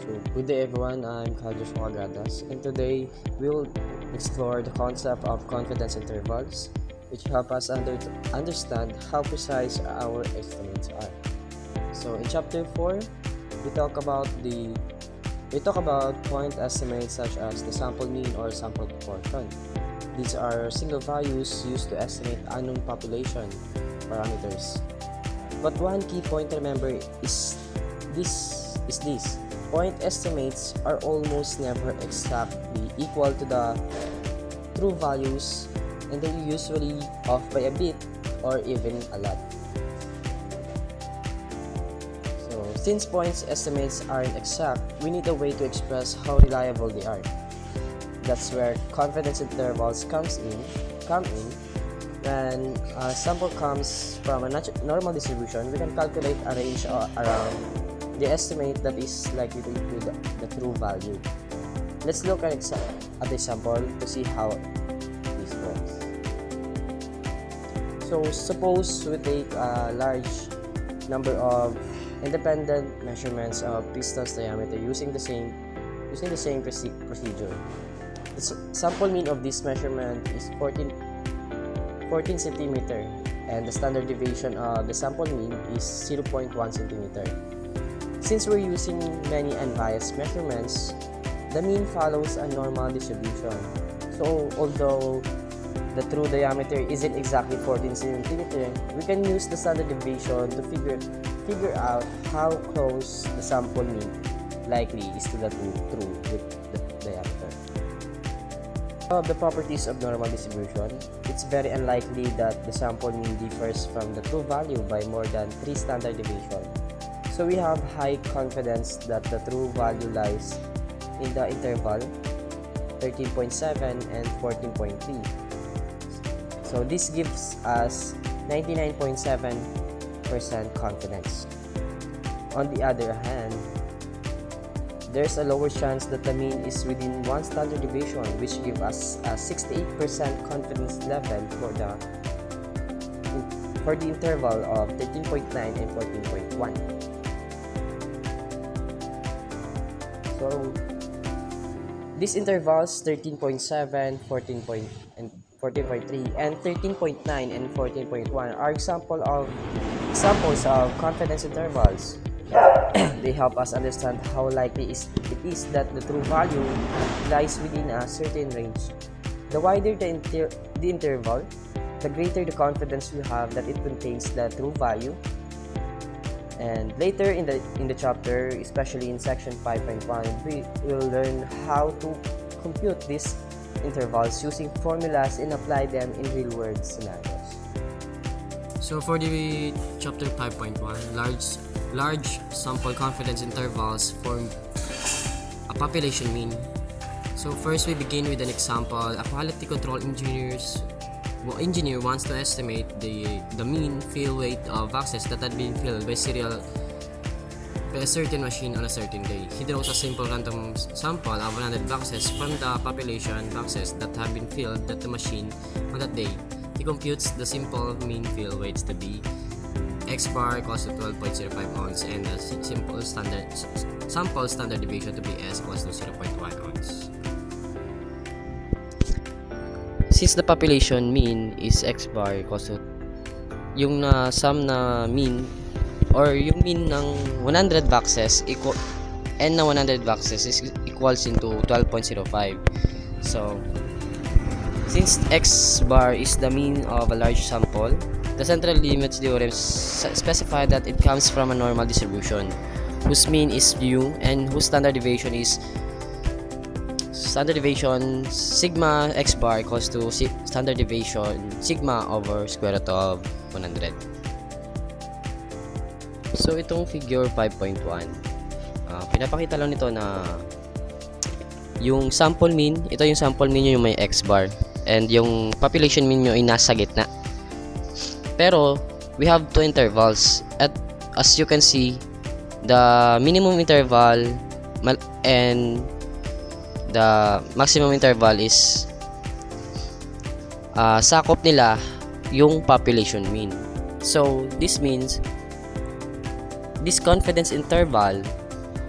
So, good day everyone, I'm Carlos Magadas, and today we'll explore the concept of confidence intervals, which help us understand how precise our estimates are. So, in chapter 4, we talk about point estimates such as the sample mean or sample proportion. These are single values used to estimate unknown population parameters. But one key point to remember is this. Point estimates are almost never exactly equal to the true values, and they are usually off by a bit or even a lot. So, since points estimates aren't exact, we need a way to express how reliable they are. That's where confidence intervals come in. When a sample comes from a normal distribution, we can calculate a range around the estimate that is likely to include the true value. Let's look at the sample to see how this works. So suppose we take a large number of independent measurements of piston's diameter using the same procedure. The sample mean of this measurement is 14 cm, and the standard deviation of the sample mean is 0.1 cm. Since we're using many unbiased measurements, the mean follows a normal distribution. So although the true diameter isn't exactly 14 cm, we can use the standard deviation to figure out how close the sample mean likely is to the true diameter. Of the properties of normal distribution, it's very unlikely that the sample mean differs from the true value by more than 3 standard deviation. So we have high confidence that the true value lies in the interval 13.7 and 14.3. So this gives us 99.7% confidence. On the other hand, there's a lower chance that the mean is within 1 standard deviation, which gives us a 68% confidence level for the interval of 13.9 and 14.1. So these intervals 13.7, 14.3 and 13.9 and 14.1 are examples of confidence intervals. They help us understand how likely it is that the true value lies within a certain range. The wider the interval, the greater the confidence we have that it contains the true value. And later in the chapter, especially in section 5.1, we will learn how to compute these intervals using formulas and apply them in real-world scenarios. So for the chapter 5.1, large sample confidence intervals form a population mean. So first we begin with an example. A quality control engineer wants to estimate the mean fill weight of boxes that had been filled by a certain machine on a certain day. He draws a simple random sample of 100 boxes from the population boxes that have been filled at the machine on that day. He computes the simple mean fill weights to be X bar equals to 12.05 ounce and the sample standard deviation to be S equals to 0.1 ounce. Since the population mean is X bar equals to yung sum na mean or yung mean ng 100 boxes n na 100 boxes is equals into 12.05. So since X bar is the mean of a large sample, the central limits theorem specify that it comes from a normal distribution whose mean is mu and whose standard deviation sigma X bar equals to standard deviation sigma over square root of 100. So itong figure 5.1, pinapakita lang nito na yung sample mean, ito yung sample mean nyo yung may X bar, and yung population mean nyo ay nasa gitna. Pero we have two intervals, at as you can see, the minimum interval and the maximum interval is sakop nila yung population mean. So this means this confidence interval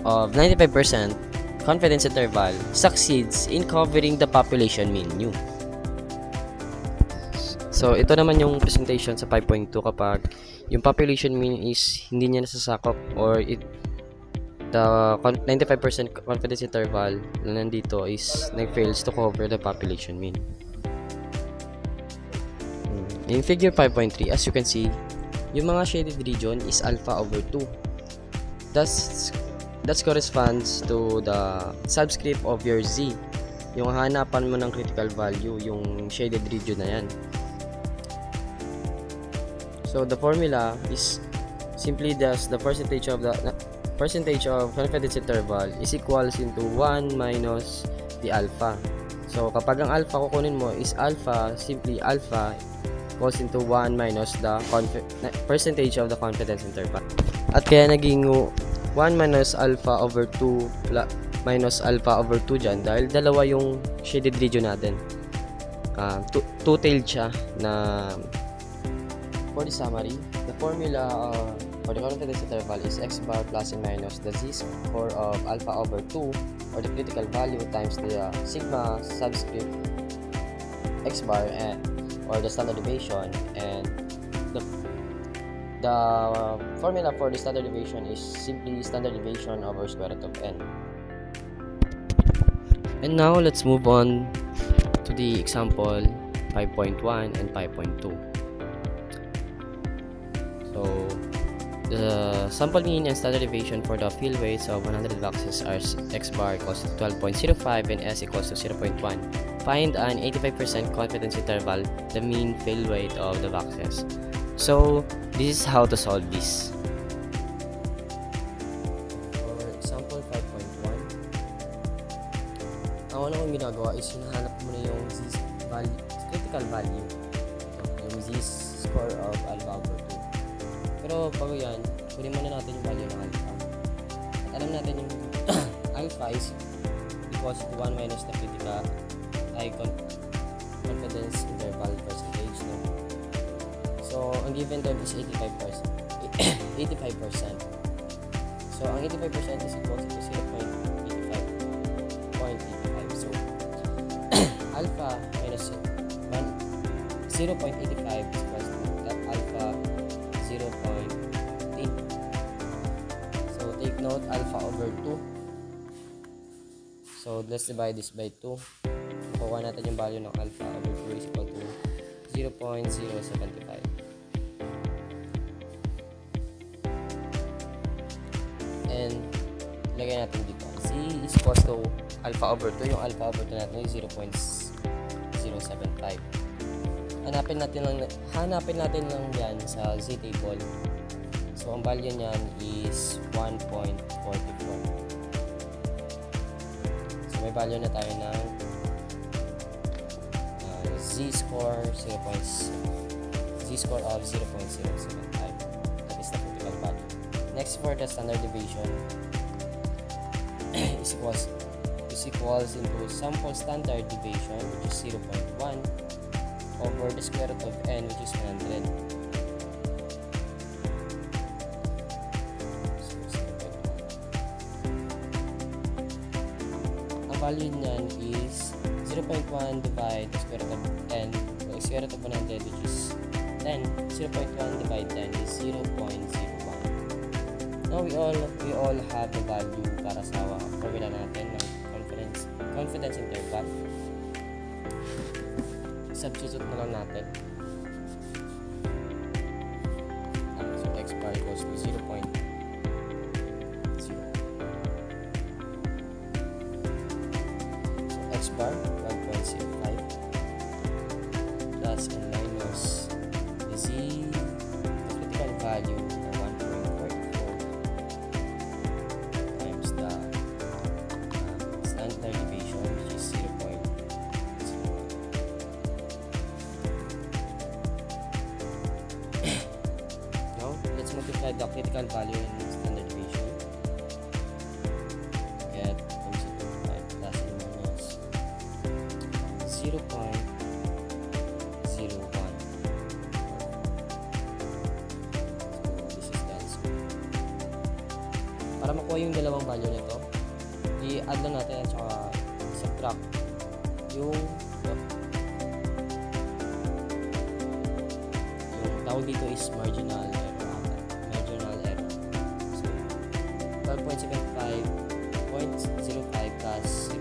of 95% confidence interval succeeds in covering the population mean mu. So, ito naman yung presentation sa 5.2 kapag yung population mean is hindi niya nasasakop or the 95% confidence interval na nandito is fails to cover the population mean. In figure 5.3, as you can see, yung mga shaded region is alpha over 2. That corresponds to the subscript of your z. Yung hanapan mo ng critical value, yung shaded region na yan. So the formula is simply just the percentage of confidence interval is equals into 1 minus the alpha. So kapag ang alpha kukunin mo is alpha, simply alpha equals into 1 minus the percentage of the confidence interval. At kaya naging 1 minus alpha over 2 minus alpha over 2 dyan dahil dalawa yung shaded region natin. Two-tailed siya na. For the summary, the formula for the confidence interval is x bar plus and minus the z-score of alpha over 2 or the critical value times the sigma subscript x bar or the standard deviation, and the formula for the standard deviation is simply standard deviation over square root of n. And now let's move on to the example 5.1 and 5.2. So, the sample mean and standard deviation for the field weights of 100 boxes are x bar equals to 12.05 and s equals to 0.1. Find an 85% confidence interval, the mean field weight of the boxes. So, this is how to solve this. For example 5.1, ang una kong ginagawa is hinahanap mo na yung critical value, yung z-score of alpha over 2. Pero bago yan, kunin muna natin yung value ng alpha. At alam natin yung alpha is equals to 1 minus the critical confidence interval percentage. No? So, ang given term is 85%. 85%. So, ang 85% is equals to 0.85. So, alpha minus 0.85 is equals to alpha 0.8. So take note, alpha over 2. So let's divide this by 2. Kukuha natin yung value ng alpha over 2 is equal to 0.075. And lagay natin dito. C is equals to alpha over 2. Yung alpha over 2 natin is 0.075. Hanapin natin lang yan sa z table. So ang value niyan is 1.44. So may value na tayo ng z-score of 0.075. That is the critical value. Next, for the standard deviation is equals into sample standard deviation, which is 0.1 over the square root of n, which is 100. So, 0.1. Ang value niyan is 0.1 divide the square root of n, so square root of 100, which is 10. 0.1 divide 10 is 0.01. Now we all have the value para sa formula natin ng confidence interval. Substitute na lang natin. So x bar equals to 0.0. So x bar 1.05 plus and minus z, the critical value of 1.44 times the standard deviation, which is 0.01. Let's multiply the critical value in standard deviation. Get 0.05 plus and minus 0.01. So this is the answer. Para makuha makuha yung dalawang value nito, i-add lang natin at saka subtract yung tawag dito is marginal error ata. Marginal error. So, 12.75.05 plus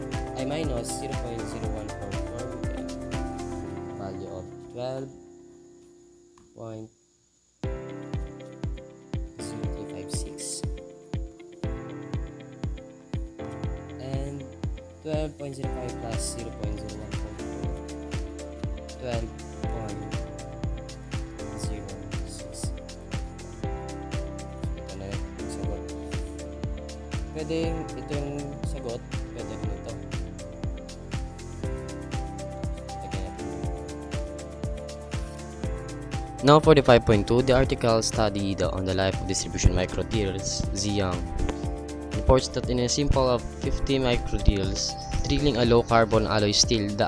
minus 0.0144, we get value of 12.0356 and 12.05 plus 0.0144, 12.06. Ito na yung sagot. Pwedeng ito yung sagot, pwede rin ito. Now for the 5.2, the article studied on the life of distribution microdeals. Ziyang reports that in a sample of 50 microdeals drilling a low-carbon alloy steel, the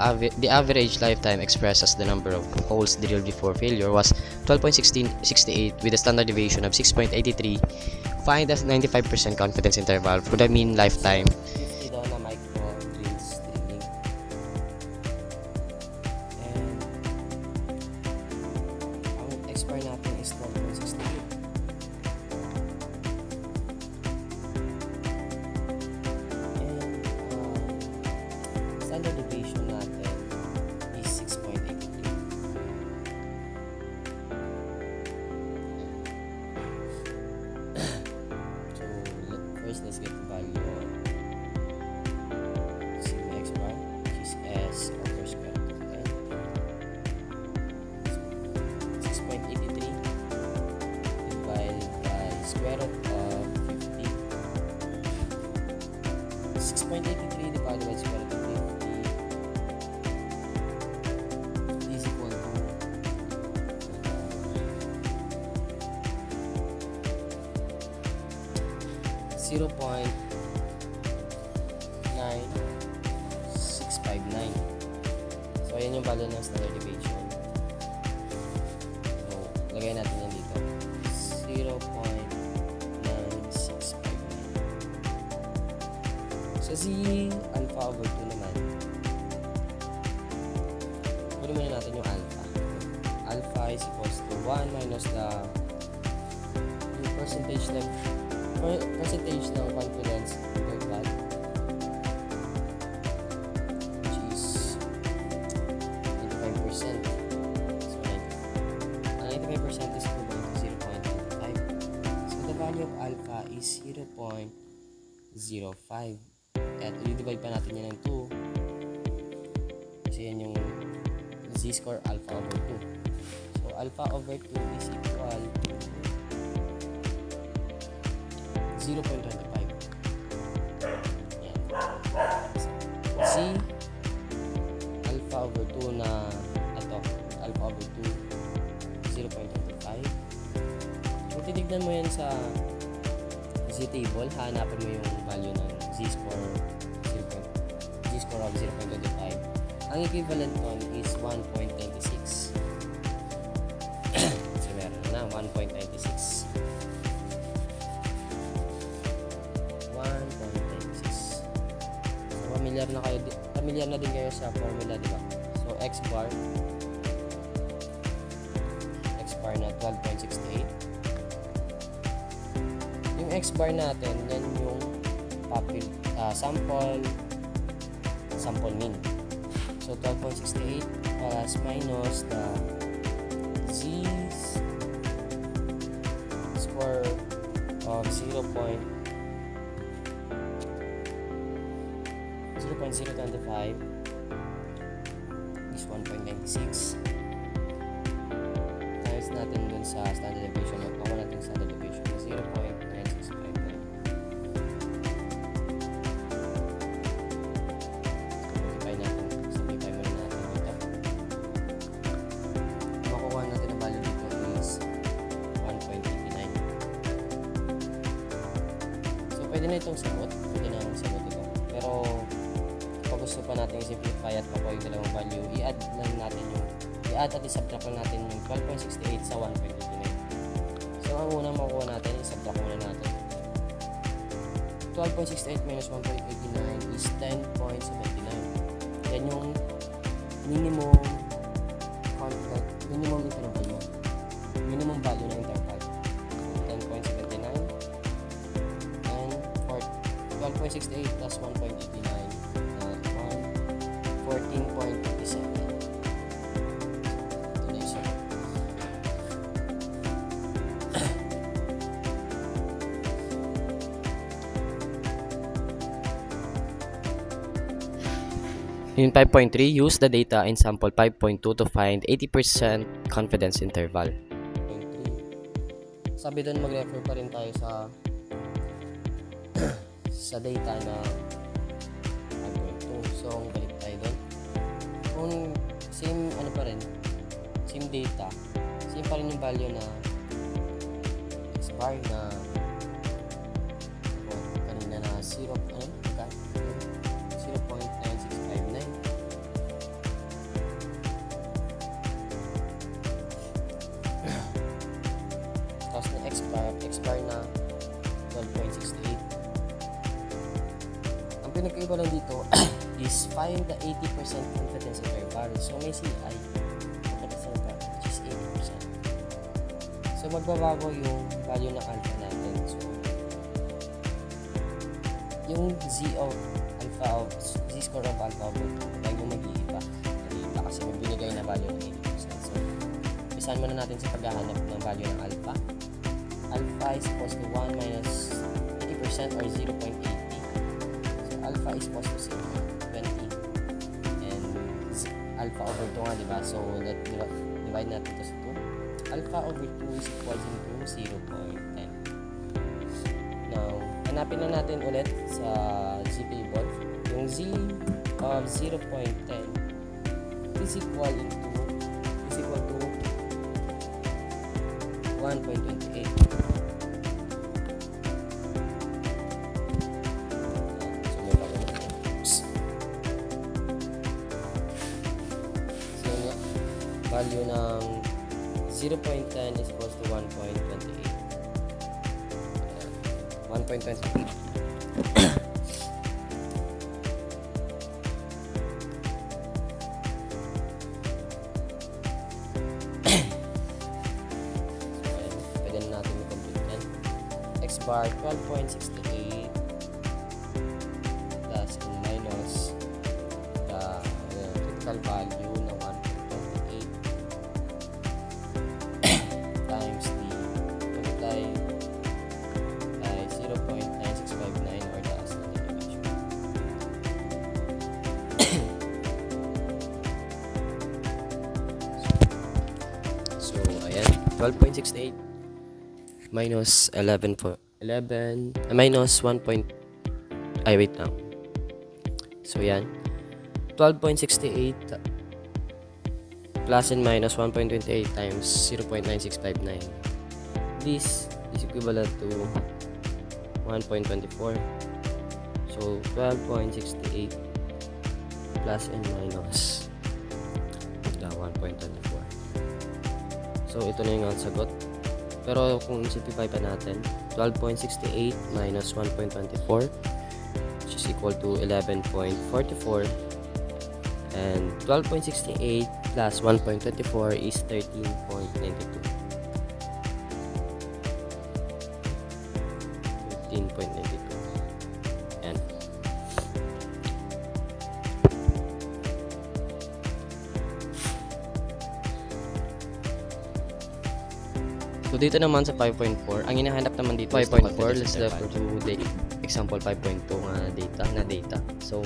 average lifetime expressed as the number of holes drilled before failure was 12.68 with a standard deviation of 6.83. Find a 95% confidence interval for the mean lifetime. 50 daw na micro drills drilling. And ang expire natin is 12.68. And standard deviation natin is 6.83. So first, let's get the value of sigma x bar, which is s over square root of n. So 6.83 divided by square root of 50. 6.83 divided by square root of 50 is equal to 0.9659. So, ayan yung value ng standard deviation. So, lagay natin yan dito. 0.9659. So, si alpha over 2 naman, kunin muna natin yung alpha. Alpha is equals to 1 minus the percentage ng confidence interval, which is 95%. So 95% is equivalent to 0.25. So the value of alpha is 0.05. At i-divide pa natin yan ng 2 kasi yan yung z-score alpha over 2. So alpha over 2 is equal to 0.25. Yan. Z alpha over 2 na ito, alpha over 2 0.25. Kung titignan mo yan sa z-table, hanapin mo yung value ng z-score of 0.25. Ang equivalent nun is 1.96. So meron na 1.96. 1.96. So familiar na din kayo sa formula, di ba? So x bar na 12.68. Yung x bar natin, yan yung sample mean. So 12.68 plus minus the z score of 0.025 is 1.96. Times natin dun sa standard deviation. Magpakuha natin standard deviation na 0.9659. Simplify muna natin ito. Makukuha natin ang value dito is 1.89. So pwede na itong sagot. Pwede na ang sagot ito. Pero kapag gusto pa natin i-simplify at makuha yung dalawang value, i-add at i-subtract lang natin yung 12.68 sa 1.89. So ang unang makuha natin, i-subtract muna natin. 12.68 minus 1.89 is 10.79. Yan yung minimum interval mo. Minimum value ng interval. 10.79 and for 12.68 plus 1.89 not 14.57. Ito na isa. In 5.3, use the data in sample 5.2 to find 80% confidence interval. 5.3. Sabi doon mag-refer pa rin tayo sa data na 5.2. So, balik tayo doon. Kung same same data, same pa rin yung value na x bar na kanina na 0.9659. Tapos na x bar na 12.68. Ang pinag-iba lang dito is find the 80% confidence interval. So may CI confidence interval which is 80%. So magbabago yung value ng alpha natin. So yung z-score of alpha over 2 lang yung mag-iiba kasi may binigay na value ng 80%. So isahan muna natin sa paghahanap ng value ng alpha. Alpha is equals to 1 minus 80% or 0.80. So alpha is equals to 0.20 and alpha over 2 nga, diba? So divide natin ito sa 2. Alpha over 2 is equals to 0.10. Now, hanapin na natin ulit sa z table. Yung z of 0.10 is equal to 1.28. So value ng 0.10 is equals to 1.28. 1.28. Bar 12.68 plus and minus the critical value na 1.28 times the multiply by 0.9659 or the standard deviation. So ayan, 12.68 minus 11 minus 1. Wait lang. So yan 12.68 plus and minus 1.28 times 0.9659. This is equivalent to 1.24. So 12.68 plus and minus 1.24. So ito na yung sagot. Pero kung simplify pa natin, 12.68 minus 1.24 which is equal to 11.44 and 12.68 plus 1.24 is 13.92. 13.92. And so dito naman sa 5.4, ang hinahanap naman dito 5.4, let's refer to the example 5.2 na data. So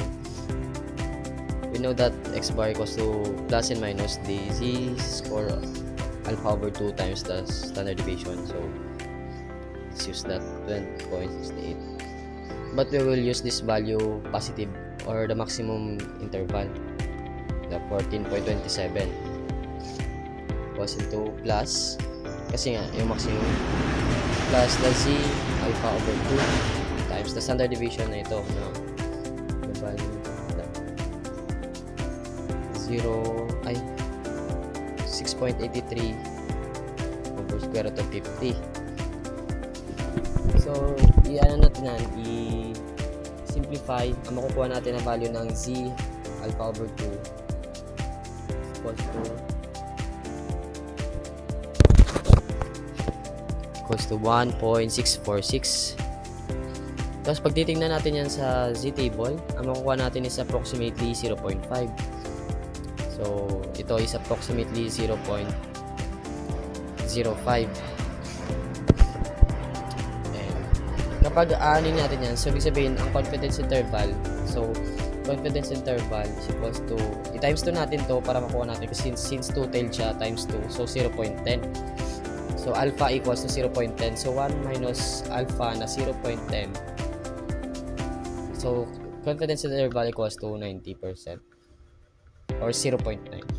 we know that x bar equals to plus and minus the z-score alpha over 2 times the standard deviation. So let's use that 20.68. But we will use this value positive or the maximum interval, the 14.27 was into plus kasi nga yung maximum plus the z alpha over 2 times the standard deviation na ito na the value na 6.83 over square root of 50. So, i-ano natin yan, i-simplify. Ang makukuha natin na value ng z alpha over 2 equals to 1.646. Tapos pag titingnan natin yan sa z table, ang makukuha natin is approximately 0.5. So, ito is approximately 0.05. And kapag aanin natin yan, so ibig sabihin, ang confidence interval, so confidence interval is equals to, i-times 2 natin to para makuha natin, kasi since 2-tailed siya, times 2, so 0.10. So, alpha equals to 0.10. So, 1 minus alpha na 0.10. So, confidence interval equals to 90% or 0.9.